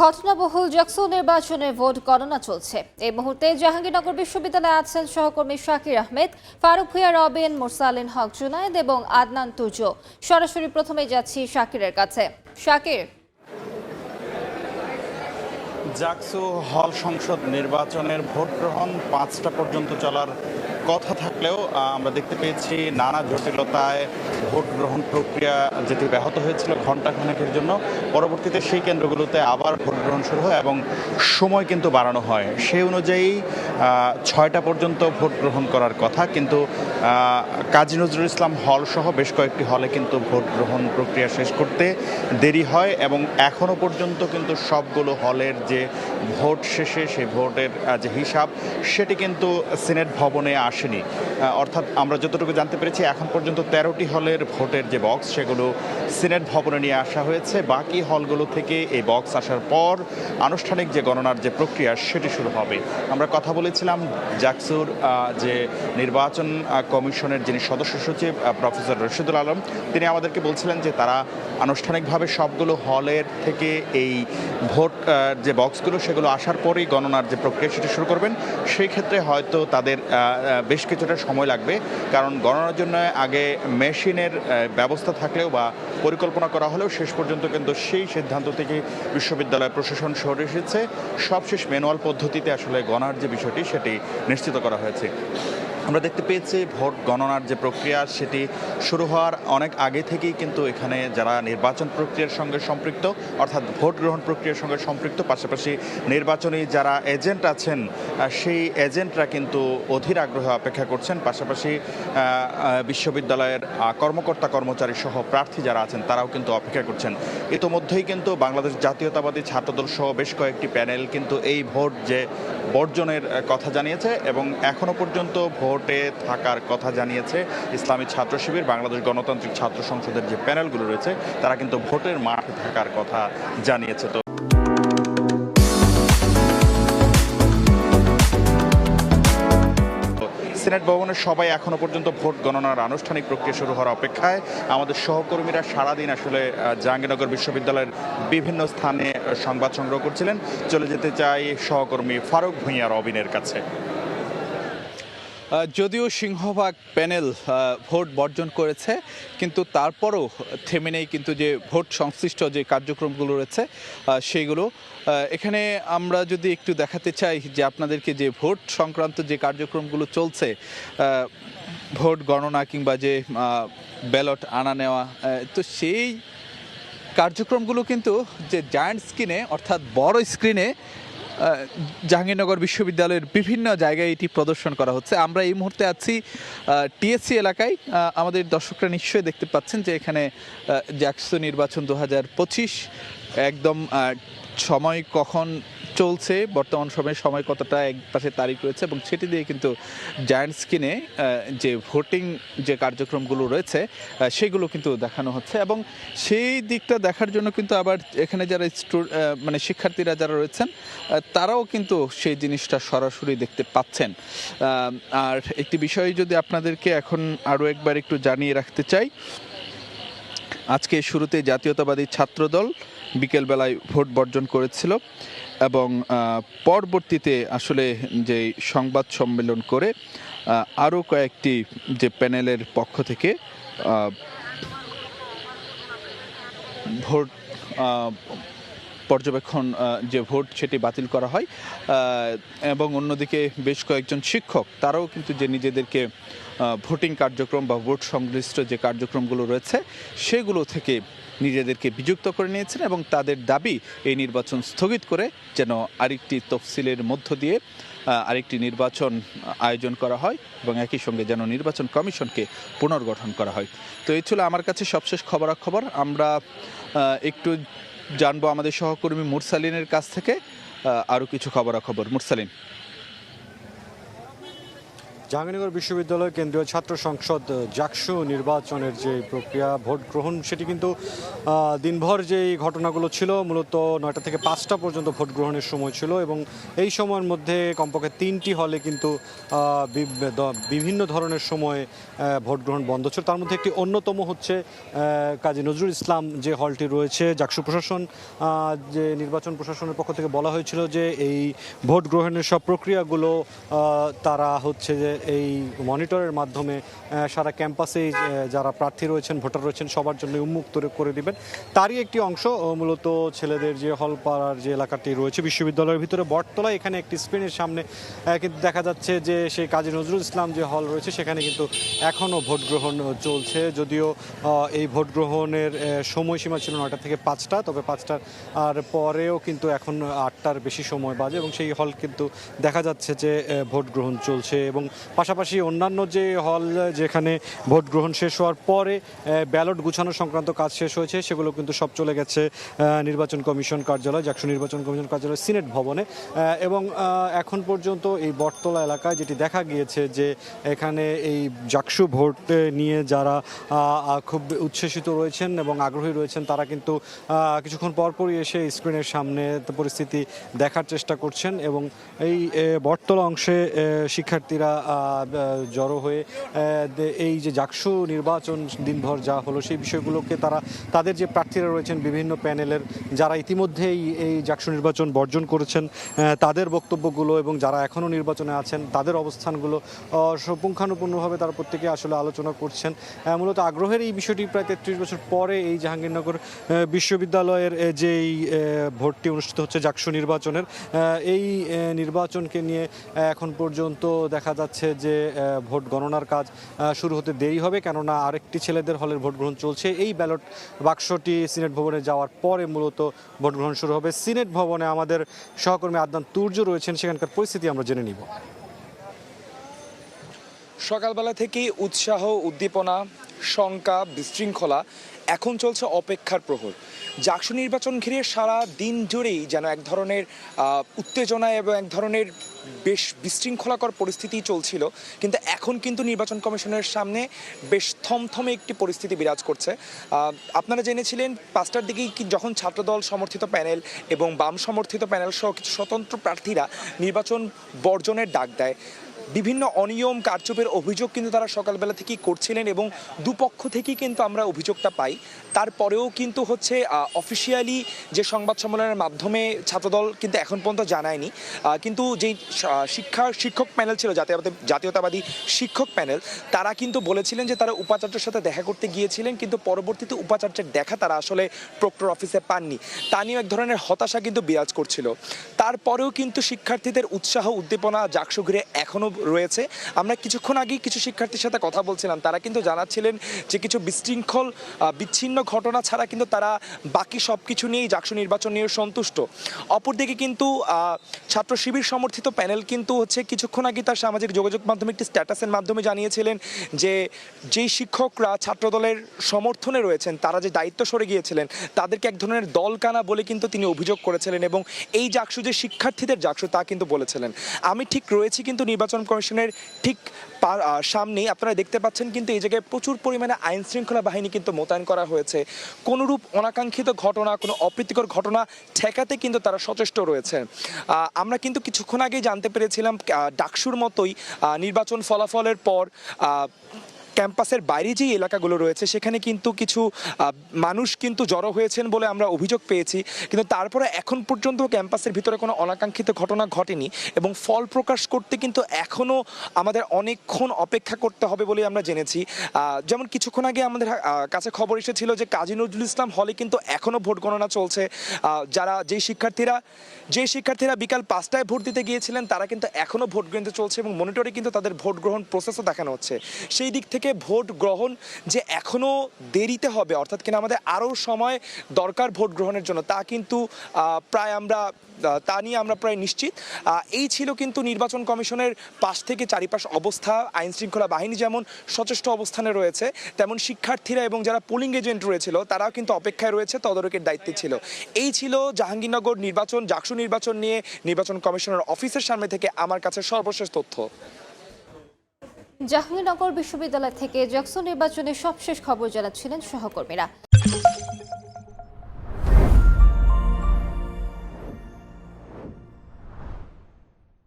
ঘটনাবহুল জাকসু নির্বাচনে ভোট গণনা চলছে। এই মুহূর্তে জাহাঙ্গীরনগর বিশ্ববিদ্যালয়ে আছেন সহকর্মী শাকির আহমেদ, ফারুক ভূঁইয়া রবিন, মুরসালিন হক জুনায়েদ এবং আদনান তুজো। সরাসরি প্রথমে যাচ্ছি শাকিরের কাছে। শাকির, জাকসু হল সংসদ নির্বাচনের ভোট গ্রহণ 5টা পর্যন্ত চলার কথা থাকলেও আমরা দেখতে পেয়েছি নানা জটিলতায় ভোট গ্রহণ প্রক্রিয়া যেটি ব্যাহত হয়েছিল ঘণ্টাখানেকের জন্য, পরবর্তীতে সেই কেন্দ্রগুলোতে আবার ভোট গ্রহণ শুরু হয় এবং সময় কিন্তু বাড়ানো হয়। সেই অনুযায়ী 6টা পর্যন্ত ভোট গ্রহণ করার কথা, কিন্তু কাজী নজরুল ইসলাম হল সহ বেশ কয়েকটি হলে কিন্তু ভোট গ্রহণ প্রক্রিয়া শেষ করতে দেরি হয় এবং এখনও পর্যন্ত কিন্তু সবগুলো হলের যে ভোট শেষে সেই ভোটের যে হিসাব সেটি কিন্তু সিনেট ভবনে আসেনি। অর্থাৎ আমরা যতটুকু জানতে পেরেছি এখন পর্যন্ত 13টি হলের ভোটের যে বক্স সেগুলো সিনেট ভবনে নিয়ে আসা হয়েছে। বাকি হলগুলো থেকে এই বক্স আসার পর আনুষ্ঠানিক যে গণনার যে প্রক্রিয়া সেটি শুরু হবে। আমরা কথা বলেছিলাম জাকসুর যে নির্বাচন কমিশনের যিনি সদস্য সচিব প্রফেসর রশিদুল আলম, তিনি আমাদেরকে বলছিলেন যে তারা আনুষ্ঠানিকভাবে সবগুলো হলের থেকে এই ভোট যে বক্সগুলো সেগুলো আসার পরেই গণনার যে প্রক্রিয়া সেটি শুরু করবেন। সেই ক্ষেত্রে হয়তো তাদের বেশ কিছুটা সময় লাগবে, কারণ গণনার জন্য আগে মেশিনের ব্যবস্থা থাকলেও বা পরিকল্পনা করা হলেও শেষ পর্যন্ত কিন্তু সেই সিদ্ধান্ত থেকে বিশ্ববিদ্যালয় প্রশাসন সরে এসেছে। সবশেষ ম্যানুয়াল পদ্ধতিতে আসলে গণনার যে বিষয়টি সেটি নিশ্চিত করা হয়েছে। আমরা দেখতে পেয়েছি ভোট গণনার যে প্রক্রিয়া সেটি শুরু হওয়ার অনেক আগে থেকেই কিন্তু এখানে যারা নির্বাচন প্রক্রিয়ার সঙ্গে সম্পৃক্ত, অর্থাৎ ভোট গ্রহণ প্রক্রিয়ার সঙ্গে সম্পৃক্ত, পাশাপাশি নির্বাচনী যারা এজেন্ট আছেন সেই এজেন্টরা কিন্তু অধীর আগ্রহে অপেক্ষা করছেন। পাশাপাশি বিশ্ববিদ্যালয়ের কর্মকর্তা কর্মচারী সহ প্রার্থী যারা আছেন তারাও কিন্তু অপেক্ষা করছেন। ইতোমধ্যেই কিন্তু বাংলাদেশ জাতীয়তাবাদী ছাত্রদল সহ বেশ কয়েকটি প্যানেল কিন্তু এই ভোট যে বর্জনের কথা জানিয়েছে এবং এখনও পর্যন্ত ভোটে থাকার কথা জানিয়েছে ইসলামী ছাত্র শিবির, বাংলাদেশ গণতান্ত্রিক ছাত্র সংসদের যে প্যানেলগুলো রয়েছে তারা কিন্তু ভোটের মাঠে থাকার কথা জানিয়েছে। তো সিনেট ভবনের সবাই এখনো পর্যন্ত ভোট গণনার আনুষ্ঠানিক প্রক্রিয়া শুরু হওয়ার অপেক্ষায়। আমাদের সহকর্মীরা সারাদিন আসলে জাহাঙ্গীরনগর বিশ্ববিদ্যালয়ের বিভিন্ন স্থানে সংবাদ সংগ্রহ করছিলেন। চলে যেতে চাই সহকর্মী ফারুক ভূঁইয়া রবিনের কাছে। যদিও সিংহভাগ প্যানেল ভোট বর্জন করেছে, কিন্তু তারপরও থেমে নেই কিন্তু যে ভোট সংশ্লিষ্ট যে কার্যক্রমগুলো রয়েছে সেইগুলো। এখানে আমরা যদি একটু দেখাতে চাই যে আপনাদেরকে যে ভোট সংক্রান্ত যে কার্যক্রমগুলো চলছে, ভোট গণনা কিংবা যে ব্যালট আনা নেওয়া, তো সেই কার্যক্রমগুলো কিন্তু যে জায়ান্ট স্ক্রিনে অর্থাৎ বড় স্ক্রিনে জাহাঙ্গীরনগর বিশ্ববিদ্যালয়ের বিভিন্ন জায়গায় এটি প্রদর্শন করা হচ্ছে। আমরা এই মুহূর্তে আছি টিএসসি এলাকায়। আমাদের দর্শকরা নিশ্চয়ই দেখতে পাচ্ছেন যে এখানে জাকসু নির্বাচন 2025 একদম সময় কখন চলছে, বর্তমান সময় কতটা, এক পাশে তারিখ রয়েছে এবং সেটি দিয়ে কিন্তু জায়ান্ট স্ক্রিনে যে ভোটিং যে কার্যক্রমগুলো রয়েছে সেগুলো কিন্তু দেখানো হচ্ছে এবং সেই দিকটা দেখার জন্য কিন্তু আবার এখানে যারা মানে শিক্ষার্থীরা যারা রয়েছেন তারাও কিন্তু সেই জিনিসটা সরাসরি দেখতে পাচ্ছেন। আর একটি বিষয় যদি আপনাদেরকে এখন আরও একবার একটু জানিয়ে রাখতে চাই, আজকে শুরুতে জাতীয়তাবাদী ছাত্রদল বিকেলবেলায় ভোট বর্জন করেছিল এবং পরবর্তীতে আসলে যে সংবাদ সম্মেলন করে আরও কয়েকটি যে প্যানেলের পক্ষ থেকে ভোট পর্যবেক্ষণ যে ভোট সেটি বাতিল করা হয় এবং অন্যদিকে বেশ কয়েকজন শিক্ষক তারাও কিন্তু যে নিজেদেরকে ভোটিং কার্যক্রম বা ভোট সংশ্লিষ্ট যে কার্যক্রমগুলো রয়েছে সেগুলো থেকে নিজেদেরকে বিযুক্ত করে নিয়েছেন এবং তাদের দাবি এই নির্বাচন স্থগিত করে যেন আরেকটি তফসিলের মধ্য দিয়ে আরেকটি নির্বাচন আয়োজন করা হয় এবং একই সঙ্গে যেন নির্বাচন কমিশনকে পুনর্গঠন করা হয়। তো এই ছিল আমার কাছে সবশেষ খবরাখবর। আমরা একটু জানবো আমাদের সহকর্মী মুরসালিনের কাছ থেকে আরও কিছু খবরাখবর। মুরসালিন। জাহাঙ্গীরনগর বিশ্ববিদ্যালয় কেন্দ্রীয় ছাত্র সংসদ জাকসু নির্বাচনের যে প্রক্রিয়া ভোট গ্রহণ সেটি কিন্তু দিনভর যেই ঘটনাগুলো ছিল মূলত 9টা থেকে 5টা পর্যন্ত ভোট গ্রহণের সময় ছিল এবং এই সময়ের মধ্যে কমপক্ষে 3টি হলে কিন্তু বিভিন্ন ধরনের সময় ভোট গ্রহণ বন্ধ ছিল। তার মধ্যে একটি অন্যতম হচ্ছে কাজী নজরুল ইসলাম যে হলটি রয়েছে। জাকসু প্রশাসন যে নির্বাচন প্রশাসনের পক্ষ থেকে বলা হয়েছিল যে এই ভোট গ্রহণের সব প্রক্রিয়াগুলো তারা হচ্ছে যে এই মনিটরের মাধ্যমে সারা ক্যাম্পাসে যারা প্রার্থী রয়েছেন ভোটার রয়েছেন সবার জন্য উন্মুক্ত করে দিবেন। তারই একটি অংশ মূলত ছেলেদের যে হল পাড়ার যে এলাকাটি রয়েছে বিশ্ববিদ্যালয়ের ভিতরে বটতলায় এখানে একটি স্ক্রিনের সামনে কিন্তু দেখা যাচ্ছে যে সেই কাজী নজরুল ইসলাম যে হল রয়েছে সেখানে কিন্তু এখনও ভোট গ্রহণ চলছে। যদিও এই ভোট গ্রহণের সময়সীমা ছিল 9টা থেকে 5টা, তবে 5টার আর পরেও কিন্তু এখন 8টার বেশি সময় বাজে এবং সেই হল কিন্তু দেখা যাচ্ছে যে ভোট গ্রহণ চলছে এবং পাশাপাশি অন্যান্য যে হল যেখানে ভোট গ্রহণ শেষ হওয়ার পরে ব্যালট গুছানো সংক্রান্ত কাজ শেষ হয়েছে সেগুলো কিন্তু সব চলে গেছে নির্বাচন কমিশন কার্যালয়, জাকসু নির্বাচন কমিশন কার্যালয় সিনেট ভবনে। এবং এখন পর্যন্ত এই বটতলা এলাকায় যেটি দেখা গিয়েছে যে এখানে এই জাকসু ভোট নিয়ে যারা খুব উচ্ছ্বসিত রয়েছেন এবং আগ্রহী রয়েছেন তারা কিন্তু কিছুক্ষণ পরপরই এসে স্ক্রিনের সামনে পরিস্থিতি দেখার চেষ্টা করছেন এবং এই বটতলা অংশে শিক্ষার্থীরা জড়ো হয়ে এই যে জাকসু নির্বাচন দিনভর যা হলো সেই বিষয়গুলোকে তারা তাদের যে প্রার্থীরা রয়েছেন বিভিন্ন প্যানেলের যারা ইতিমধ্যেই এই জাকসু নির্বাচন বর্জন করেছেন তাদের বক্তব্যগুলো এবং যারা এখনও নির্বাচনে আছেন তাদের অবস্থানগুলো পুঙ্খানুপুঙ্খভাবে তারা প্রত্যেকে আসলে আলোচনা করছেন। মূলত আগ্রহের এই বিষয়টি প্রায় 33 বছর পরে এই জাহাঙ্গীরনগর বিশ্ববিদ্যালয়ের যেই ভোটটি অনুষ্ঠিত হচ্ছে জাকসু নির্বাচনের এই নির্বাচনকে নিয়ে এখন পর্যন্ত দেখা যাচ্ছে যে ভোট গণনার কাজ শুরু হতে দেরি হবে, কেননা আরেকটি ছেলেদের হলের ভোট গ্রহণ চলছে। এই ব্যালট বাক্সটি সিনেট ভবনে যাওয়ার পরে মূলত ভোট গ্রহণ শুরু হবে। সিনেট ভবনে আমাদের সহকর্মী আদনান তুর্য রয়েছেন, সেখানকার পরিস্থিতি আমরা জেনে নিব। সকালবেলা থেকেই উৎসাহ, উদ্দীপনা, শঙ্কা, বিশৃঙ্খলা, এখন চলছে অপেক্ষার প্রহর। জাকসু নির্বাচন ঘিরে সারা দিন জুড়েই যেন এক ধরনের উত্তেজনা এবং এক ধরনের বেশ বিশৃঙ্খলাকর পরিস্থিতি চলছিল, কিন্তু এখন কিন্তু নির্বাচন কমিশনের সামনে বেশ থমথমে একটি পরিস্থিতি বিরাজ করছে। আপনারা জেনেছিলেন 5টার দিকেই যখন ছাত্রদল সমর্থিত প্যানেল এবং বাম সমর্থিত প্যানেল সহ কিছু স্বতন্ত্র প্রার্থীরা নির্বাচন বর্জনের ডাক দেয়। বিভিন্ন অনিয়ম কারচুপির অভিযোগ কিন্তু তারা সকালবেলা থেকেই করছিলেন এবং দুপক্ষ থেকেই কিন্তু আমরা অভিযোগটা পাই। তারপরেও কিন্তু হচ্ছে অফিসিয়ালি যে সংবাদ সম্মেলনের মাধ্যমে ছাত্রদল কিন্তু এখন পর্যন্ত জানায়নি, কিন্তু যেই শিক্ষক প্যানেল ছিল জাতীয়তাবাদী শিক্ষক প্যানেল তারা কিন্তু বলেছিলেন যে তারা উপাচার্যের সাথে দেখা করতে গিয়েছিলেন, কিন্তু পরবর্তীতে উপাচার্যের দেখা তারা আসলে প্রক্টর অফিসে পাননি। তা নিয়েও এক ধরনের হতাশা কিন্তু বিরাজ করছিল। তারপরেও কিন্তু শিক্ষার্থীদের উৎসাহ উদ্দীপনা জাকসু ঘিরে এখনও রয়েছে। আমরা কিছুক্ষণ আগেই কিছু শিক্ষার্থীর সাথে কথা বলছিলাম, তারা কিন্তু জানাচ্ছিলেন যে কিছু বিচ্ছিন্ন ঘটনা ছাড়া কিন্তু তারা বাকি সব কিছু নিয়েই জাকসু নির্বাচন নিয়ে সন্তুষ্ট। অপরদিকে কিন্তু ছাত্র শিবির সমর্থিত প্যানেল কিন্তু হচ্ছে কিছুক্ষণ আগে তার সামাজিক যোগাযোগ মাধ্যমে একটি স্ট্যাটাসের মাধ্যমে জানিয়েছিলেন যে যেই শিক্ষকরা ছাত্রদলের সমর্থনে রয়েছেন তারা যে দায়িত্ব সরে গিয়েছিলেন তাদেরকে এক ধরনের দলকানা বলে কিন্তু তিনি অভিযোগ করেছিলেন এবং এই জাকসু যে শিক্ষার্থীদের জাকসু তা কিন্তু বলেছিলেন। আমি ঠিক রয়েছি কিন্তু নির্বাচন কমিশনের ঠিক সামনেই, আপনারা দেখতে পাচ্ছেন কিন্তু এই জায়গায় প্রচুর পরিমাণে আইন শৃঙ্খলা বাহিনী কিন্তু মোতায়েন করা হয়েছে। কোনোরূপ অনাকাঙ্ক্ষিত ঘটনা, কোনো অপ্রীতিকর ঘটনা ঠেকাতে কিন্তু তারা সচেষ্ট রয়েছে। আমরা কিন্তু কিছুক্ষণ আগেই জানতে পেরেছিলাম ডাকসুর মতোই নির্বাচন ফলাফলের পর ক্যাম্পাসের বাইরে যে এলাকাগুলো রয়েছে সেখানে কিন্তু কিছু মানুষ কিন্তু জড়ো হয়েছেন বলে আমরা অভিযোগ পেয়েছি, কিন্তু তারপরে এখন পর্যন্ত ক্যাম্পাসের ভিতরে কোনো অনাকাঙ্ক্ষিত ঘটনা ঘটেনি এবং ফল প্রকাশ করতে কিন্তু এখনও আমাদের অনেকক্ষণ অপেক্ষা করতে হবে বলে আমরা জেনেছি। যেমন কিছুক্ষণ আগে আমাদের কাছে খবর এসেছিল যে কাজী নজরুল ইসলাম হলে কিন্তু এখনও ভোট গণনা চলছে। যে শিক্ষার্থীরা বিকাল 5টায় ভোট দিতে গিয়েছিলেন তারা কিন্তু এখনও ভোট গ্রহণ চলছে এবং মনিটরে কিন্তু তাদের ভোট গ্রহণ প্রসেসও দেখানো হচ্ছে। সেই দিক থেকে ভোট গ্রহণ যে এখনো দেরিতে হবে, অর্থাৎ কিনা আমাদের আরও সময় দরকার ভোট গ্রহণের জন্য, তা কিন্তু তা নিয়ে আমরা প্রায় নিশ্চিত। এই ছিল কিন্তু নির্বাচন কমিশনের পাশ থেকে চারিপাশ অবস্থা। আইন শৃঙ্খলা বাহিনী যেমন সচেষ্ট অবস্থানে রয়েছে, তেমন শিক্ষার্থীরা এবং যারা পোলিং এজেন্ট রয়েছিল তারাও কিন্তু অপেক্ষায় রয়েছে, তদারকির দায়িত্বে ছিল। এই ছিল জাহাঙ্গীরনগর নির্বাচন, জাকসু নির্বাচন নিয়ে নির্বাচন কমিশনের অফিসের সামনে থেকে আমার কাছে সর্বশেষ তথ্য। জাহাঙ্গীরনগর বিশ্ববিদ্যালয় থেকে জাকসু নির্বাচনের সবশেষ খবর জানাচ্ছিলেন সহকর্মীরা।